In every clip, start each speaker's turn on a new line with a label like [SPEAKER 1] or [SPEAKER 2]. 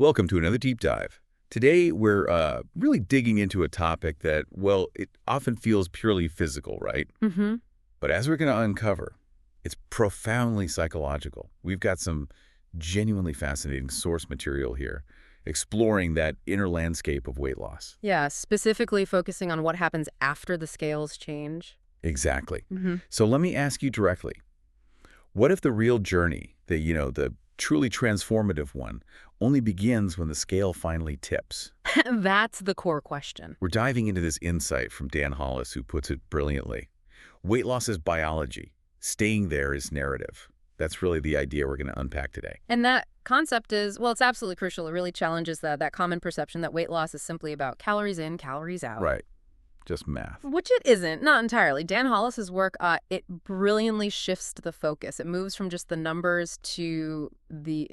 [SPEAKER 1] Welcome to another deep dive. Today, we're really digging into a topic that, well, it often feels purely physical, right?
[SPEAKER 2] Mm-hmm.
[SPEAKER 1] But as we're going to uncover, it's profoundly psychological. We've got some genuinely fascinating source material here, exploring that inner landscape of weight loss.
[SPEAKER 2] Yeah, specifically focusing on what happens after the scales change.
[SPEAKER 1] Exactly.
[SPEAKER 2] Mm-hmm.
[SPEAKER 1] So let me ask you directly, what if the real journey, the truly transformative one, only begins when the scale finally tips?
[SPEAKER 2] That's the core question.
[SPEAKER 1] We're diving into this insight from Dan Hollis, who puts it brilliantly. Weight loss is biology. Staying there is narrative. That's really the idea we're going to unpack today.
[SPEAKER 2] And that concept is, well, it's absolutely crucial. It really challenges that common perception that weight loss is simply about calories in, calories out.
[SPEAKER 1] Right. Just math.
[SPEAKER 2] Which it isn't, not entirely. Dan Hollis's work, it brilliantly shifts the focus. It moves from just the numbers to the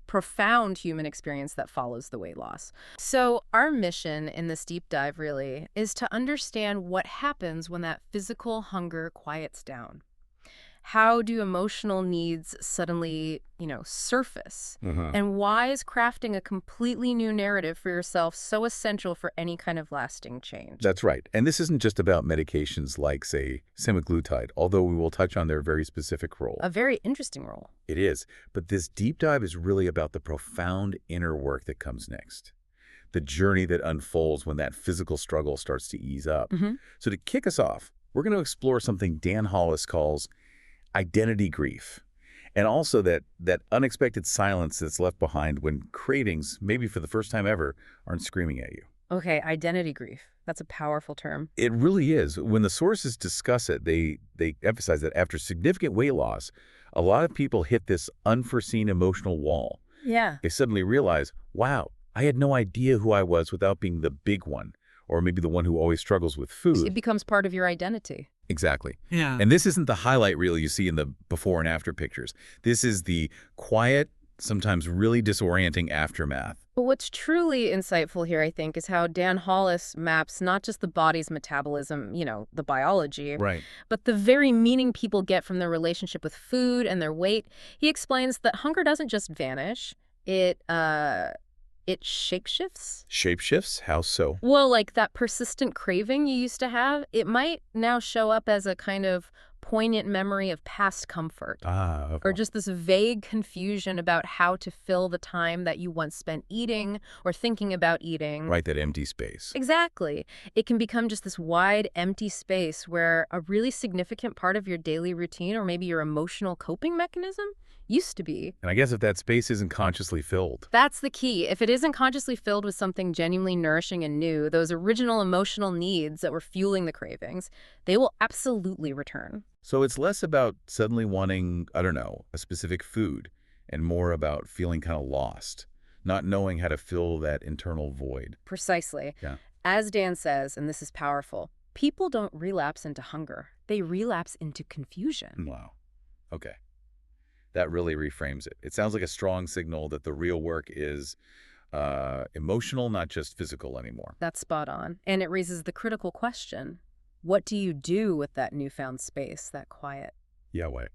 [SPEAKER 2] profound human experience that follows the weight loss. So our mission in this deep dive really is to understand what happens when that physical hunger quiets down. How do emotional needs suddenly, surface? And why is crafting a completely new narrative for yourself so essential for any kind of lasting change?
[SPEAKER 1] That's right. And this isn't just about medications like, say, semaglutide, although we will touch on their very specific role.
[SPEAKER 2] A very interesting role.
[SPEAKER 1] It is. But this deep dive is really about the profound inner work that comes next. The journey that unfolds when that physical struggle starts to ease up.
[SPEAKER 2] Mm-hmm.
[SPEAKER 1] So to kick us off, we're going to explore something Dan Hollis calls identity grief, and also that unexpected silence that's left behind when cravings, maybe for the first time ever, aren't screaming at you.
[SPEAKER 2] Okay, identity grief. That's a powerful term.
[SPEAKER 1] It really is. When the sources discuss it, they emphasize that after significant weight loss, a lot of people hit this unforeseen emotional wall.
[SPEAKER 2] Yeah.
[SPEAKER 1] They suddenly realize, wow, I had no idea who I was without being the big one, or maybe the one who always struggles with food.
[SPEAKER 2] It becomes part of your identity.
[SPEAKER 1] Exactly.
[SPEAKER 3] Yeah.
[SPEAKER 1] And this isn't the highlight reel you see in the before and after pictures. This is the quiet, sometimes really disorienting aftermath.
[SPEAKER 2] But what's truly insightful here, I think, is how Dan Hollis maps not just the body's metabolism, the biology,
[SPEAKER 1] Right.
[SPEAKER 2] but the very meaning people get from their relationship with food and their weight. He explains that hunger doesn't just vanish. It shapeshifts.
[SPEAKER 1] Shapeshifts? How so?
[SPEAKER 2] Well, like that persistent craving you used to have, it might now show up as a kind of poignant memory of past comfort. Or just this vague confusion about how to fill the time that you once spent eating or thinking about eating.
[SPEAKER 1] Right, that empty space.
[SPEAKER 2] Exactly. It can become just this wide, empty space where a really significant part of your daily routine or maybe your emotional coping mechanism used to be.
[SPEAKER 1] And I guess if that space isn't consciously filled.
[SPEAKER 2] That's the key. If it isn't consciously filled with something genuinely nourishing and new, those original emotional needs that were fueling the cravings, they will absolutely return.
[SPEAKER 1] So it's less about suddenly wanting, I don't know, a specific food, and more about feeling kind of lost, not knowing how to fill that internal void.
[SPEAKER 2] Precisely.
[SPEAKER 1] Yeah.
[SPEAKER 2] As Dan says, and this is powerful, people don't relapse into hunger. They relapse into confusion.
[SPEAKER 1] Wow. Okay. That really reframes it. It sounds like a strong signal that the real work is emotional, not just physical anymore.
[SPEAKER 2] That's spot on. And it raises the critical question, what do you do with that newfound space, that quiet?
[SPEAKER 1] Yeah, way.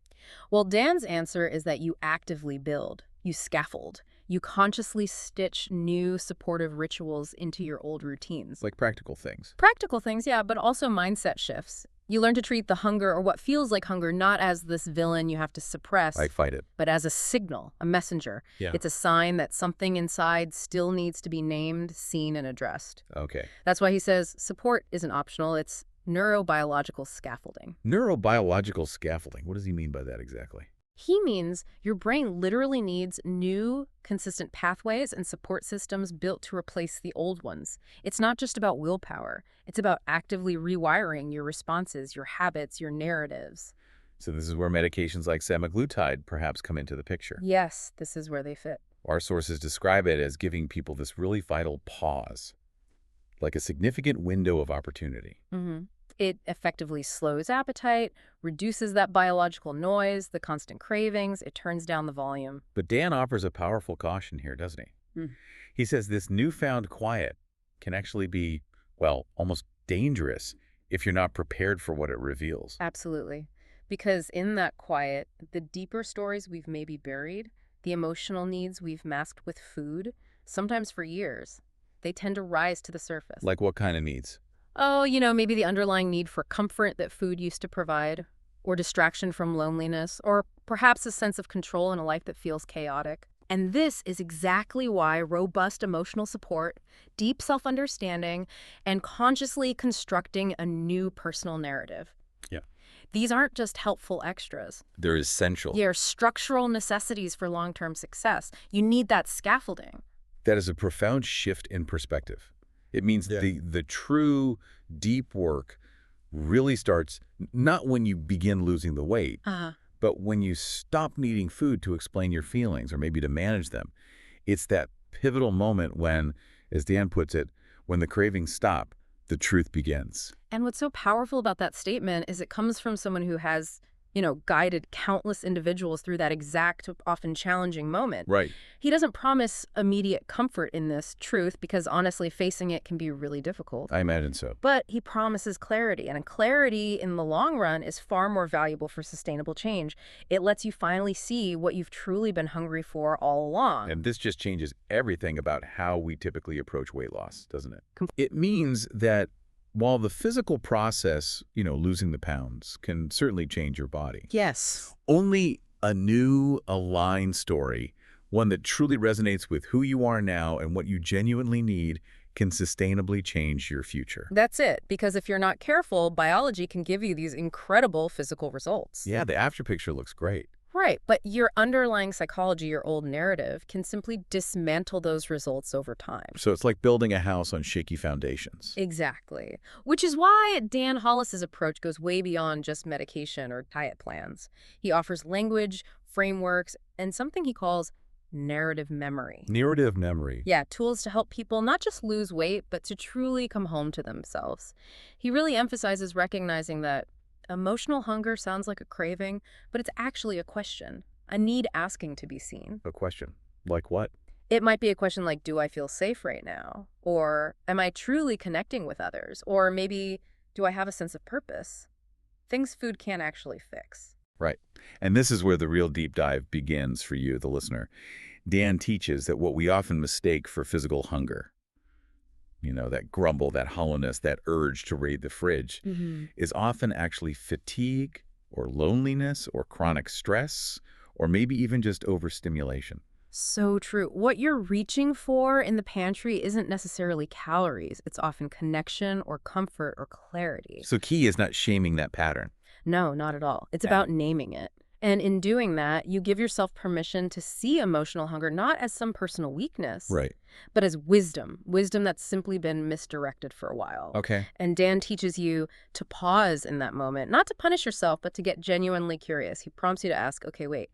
[SPEAKER 2] Well, Dan's answer is that you actively build, you scaffold, you consciously stitch new supportive rituals into your old routines.
[SPEAKER 1] Like practical things.
[SPEAKER 2] Practical things, yeah, but also mindset shifts. You learn to treat the hunger or what feels like hunger not as this villain you have to suppress,
[SPEAKER 1] Like fight it.
[SPEAKER 2] but as a signal, a messenger.
[SPEAKER 1] Yeah.
[SPEAKER 2] It's a sign that something inside still needs to be named, seen, and addressed.
[SPEAKER 1] Okay.
[SPEAKER 2] That's why he says support isn't optional, it's neurobiological scaffolding.
[SPEAKER 1] Neurobiological scaffolding. What does he mean by that exactly?
[SPEAKER 2] He means your brain literally needs new, consistent pathways and support systems built to replace the old ones. It's not just about willpower. It's about actively rewiring your responses, your habits, your narratives.
[SPEAKER 1] So this is where medications like semaglutide perhaps come into the picture.
[SPEAKER 2] Yes, this is where they fit.
[SPEAKER 1] Our sources describe it as giving people this really vital pause, like a significant window of opportunity.
[SPEAKER 2] Mm-hmm. It effectively slows appetite, reduces that biological noise, the constant cravings, it turns down the volume.
[SPEAKER 1] But Dan offers a powerful caution here, doesn't he?
[SPEAKER 2] Hmm.
[SPEAKER 1] He says this newfound quiet can actually be, well, almost dangerous if you're not prepared for what it reveals.
[SPEAKER 2] Absolutely. Because in that quiet, the deeper stories we've maybe buried, the emotional needs we've masked with food, sometimes for years. They tend to rise to the surface.
[SPEAKER 1] Like what kind of needs?
[SPEAKER 2] Oh, maybe the underlying need for comfort that food used to provide, or distraction from loneliness, or perhaps a sense of control in a life that feels chaotic. And this is exactly why robust emotional support, deep self-understanding, and consciously constructing a new personal narrative.
[SPEAKER 1] Yeah.
[SPEAKER 2] These aren't just helpful extras.
[SPEAKER 1] They're essential.
[SPEAKER 2] They're structural necessities for long-term success. You need that scaffolding.
[SPEAKER 1] That is a profound shift in perspective. It means the true deep work really starts not when you begin losing the weight, but when you stop needing food to explain your feelings or maybe to manage them. It's that pivotal moment when, as Dan puts it, when the cravings stop, the truth begins.
[SPEAKER 2] And what's so powerful about that statement is it comes from someone who has, guided countless individuals through that exact, often challenging moment.
[SPEAKER 1] Right.
[SPEAKER 2] He doesn't promise immediate comfort in this truth because honestly, facing it can be really difficult.
[SPEAKER 1] I imagine so.
[SPEAKER 2] But he promises clarity, and clarity in the long run is far more valuable for sustainable change. It lets you finally see what you've truly been hungry for all along.
[SPEAKER 1] And this just changes everything about how we typically approach weight loss, doesn't it? It means that while the physical process, losing the pounds, can certainly change your body,
[SPEAKER 2] Yes.
[SPEAKER 1] only a new, aligned story, one that truly resonates with who you are now and what you genuinely need, can sustainably change your future.
[SPEAKER 2] That's it, because if you're not careful, biology can give you these incredible physical results.
[SPEAKER 1] Yeah, the after picture looks great.
[SPEAKER 2] Right, but your underlying psychology, your old narrative, can simply dismantle those results over time.
[SPEAKER 1] So it's like building a house on shaky foundations.
[SPEAKER 2] Exactly. Which is why Dan Hollis's approach goes way beyond just medication or diet plans. He offers language, frameworks, and something he calls narrative memory.
[SPEAKER 1] Narrative memory.
[SPEAKER 2] Yeah, tools to help people not just lose weight, but to truly come home to themselves. He really emphasizes recognizing that emotional hunger sounds like a craving, but it's actually a question, a need asking to be seen.
[SPEAKER 1] A question. Like what?
[SPEAKER 2] It might be a question like, do I feel safe right now? Or am I truly connecting with others? Or maybe, do I have a sense of purpose? Things food can't actually fix.
[SPEAKER 1] Right. And this is where the real deep dive begins for you, the listener. Dan teaches that what we often mistake for physical hunger, that grumble, that hollowness, that urge to raid the fridge, is often actually fatigue or loneliness or chronic stress or maybe even just overstimulation.
[SPEAKER 2] So true. What you're reaching for in the pantry isn't necessarily calories. It's often connection or comfort or clarity.
[SPEAKER 1] So key is not shaming that pattern.
[SPEAKER 2] No, not at all. It's
[SPEAKER 1] Yeah.
[SPEAKER 2] about naming it. And in doing that, you give yourself permission to see emotional hunger not as some personal weakness,
[SPEAKER 1] Right.
[SPEAKER 2] but as wisdom that's simply been misdirected for a while.
[SPEAKER 1] Okay.
[SPEAKER 2] And Dan teaches you to pause in that moment, not to punish yourself, but to get genuinely curious. He prompts you to ask, okay, wait,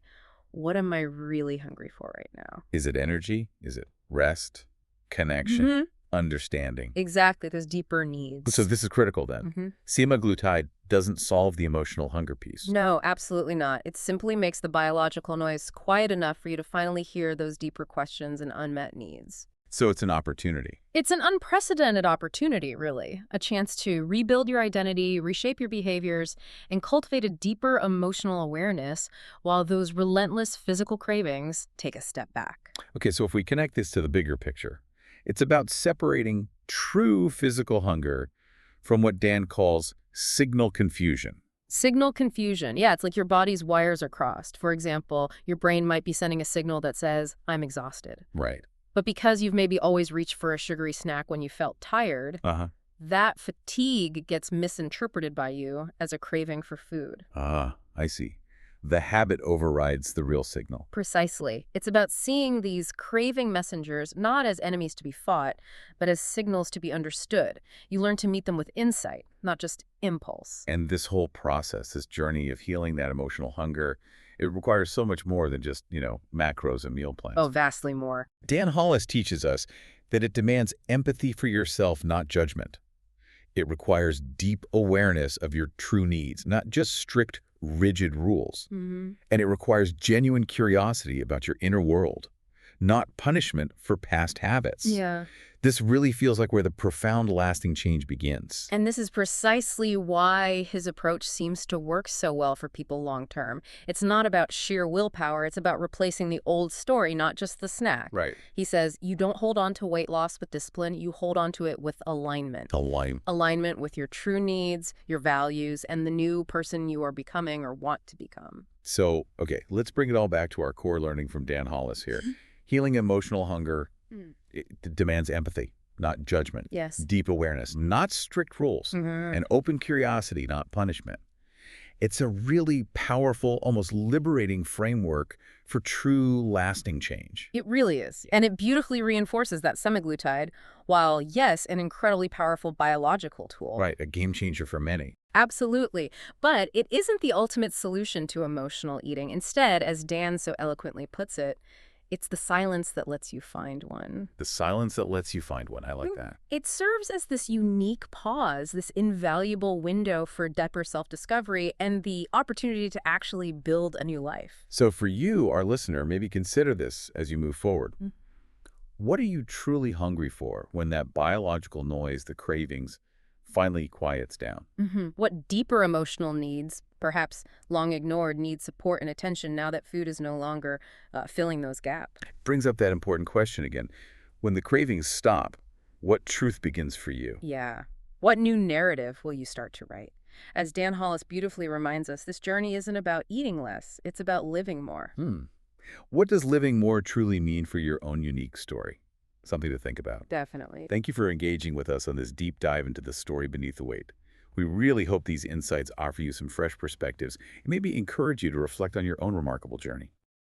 [SPEAKER 2] what am I really hungry for right now?
[SPEAKER 1] Is it energy? Is it rest? Connection? Understanding?
[SPEAKER 2] Exactly. Those deeper needs.
[SPEAKER 1] So this is critical then. Semaglutide doesn't solve the emotional hunger piece.
[SPEAKER 2] No, absolutely not. It simply makes the biological noise quiet enough for you to finally hear those deeper questions and unmet needs.
[SPEAKER 1] So it's an opportunity.
[SPEAKER 2] It's an unprecedented opportunity, really. A chance to rebuild your identity, reshape your behaviors, and cultivate a deeper emotional awareness while those relentless physical cravings take a step back.
[SPEAKER 1] Okay, so if we connect this to the bigger picture, it's about separating true physical hunger from what Dan calls signal confusion.
[SPEAKER 2] Signal confusion. Yeah, it's like your body's wires are crossed. For example, your brain might be sending a signal that says, I'm exhausted.
[SPEAKER 1] Right.
[SPEAKER 2] But because you've maybe always reached for a sugary snack when you felt tired, that fatigue gets misinterpreted by you as a craving for food.
[SPEAKER 1] Ah, I see. The habit overrides the real signal.
[SPEAKER 2] Precisely. It's about seeing these craving messengers not as enemies to be fought, but as signals to be understood. You learn to meet them with insight, not just impulse.
[SPEAKER 1] And this whole process, this journey of healing that emotional hunger, it requires so much more than just, macros and meal plans.
[SPEAKER 2] Oh, vastly more.
[SPEAKER 1] Dan Hollis teaches us that it demands empathy for yourself, not judgment. It requires deep awareness of your true needs, not just strict, rigid rules. And it requires genuine curiosity about your inner world, not punishment for past habits.
[SPEAKER 2] Yeah.
[SPEAKER 1] This really feels like where the profound lasting change begins.
[SPEAKER 2] And this is precisely why his approach seems to work so well for people long term. It's not about sheer willpower, it's about replacing the old story, not just the snack.
[SPEAKER 1] Right.
[SPEAKER 2] He says, you don't hold on to weight loss with discipline, you hold on to it with alignment. Alignment with your true needs, your values, and the new person you are becoming or want to become.
[SPEAKER 1] So, okay, let's bring it all back to our core learning from Dan Hollis here. Healing emotional hunger demands empathy, not judgment.
[SPEAKER 2] Yes.
[SPEAKER 1] Deep awareness, not strict rules. And open curiosity, not punishment. It's a really powerful, almost liberating framework for true, lasting change.
[SPEAKER 2] It really is. And it beautifully reinforces that semaglutide, while, yes, an incredibly powerful biological tool.
[SPEAKER 1] Right, a game changer for many.
[SPEAKER 2] Absolutely. But it isn't the ultimate solution to emotional eating. Instead, as Dan so eloquently puts it, it's the silence that lets you find one.
[SPEAKER 1] The silence that lets you find one. I like that.
[SPEAKER 2] It serves as this unique pause, this invaluable window for deeper self-discovery and the opportunity to actually build a new life.
[SPEAKER 1] So for you, our listener, maybe consider this as you move forward. What are you truly hungry for when that biological noise, the cravings, finally quiets down?
[SPEAKER 2] What deeper emotional needs, perhaps long ignored, need support and attention now that food is no longer filling those gaps?
[SPEAKER 1] Brings up that important question again. When the cravings stop, what truth begins for you?
[SPEAKER 2] Yeah. What new narrative will you start to write? As Dan Hollis beautifully reminds us, this journey isn't about eating less. It's about living more.
[SPEAKER 1] What does living more truly mean for your own unique story? Something to think about.
[SPEAKER 2] Definitely.
[SPEAKER 1] Thank you for engaging with us on this deep dive into the story beneath the weight. We really hope these insights offer you some fresh perspectives and maybe encourage you to reflect on your own remarkable journey.